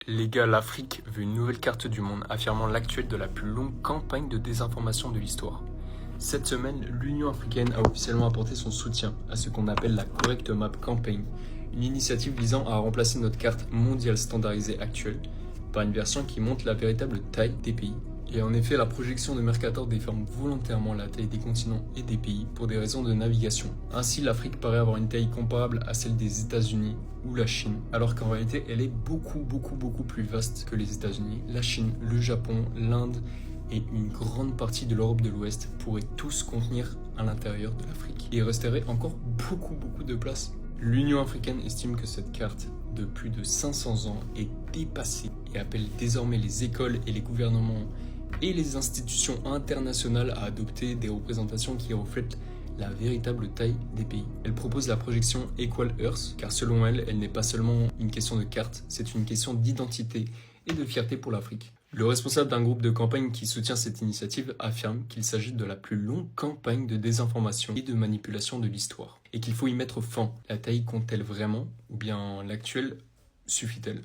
Les gars, l'Afrique veut une nouvelle carte du monde affirmant l'actuel de la plus longue campagne de désinformation de l'histoire. Cette semaine, l'Union africaine a officiellement apporté son soutien à ce qu'on appelle la Correct Map Campaign, une initiative visant à remplacer notre carte mondiale standardisée actuelle par une version qui montre la véritable taille des pays. Et en effet, la projection de Mercator déforme volontairement la taille des continents et des pays pour des raisons de navigation. Ainsi, l'Afrique paraît avoir une taille comparable à celle des États-Unis ou la Chine, alors qu'en réalité, elle est beaucoup plus vaste que les États-Unis. La Chine, le Japon, l'Inde et une grande partie de l'Europe de l'Ouest pourraient tous contenir à l'intérieur de l'Afrique. Et il resterait encore beaucoup de place. L'Union africaine estime que cette carte de plus de 500 ans est dépassée et appelle désormais les écoles et les gouvernements et les institutions internationales à adopter des représentations qui reflètent la véritable taille des pays. Elle propose la projection Equal Earth, car selon elle, elle n'est pas seulement une question de carte, c'est une question d'identité et de fierté pour l'Afrique. Le responsable d'un groupe de campagne qui soutient cette initiative affirme qu'il s'agit de la plus longue campagne de désinformation et de manipulation de l'histoire, et qu'il faut y mettre fin. La taille compte-t-elle vraiment, ou bien l'actuelle suffit-elle ?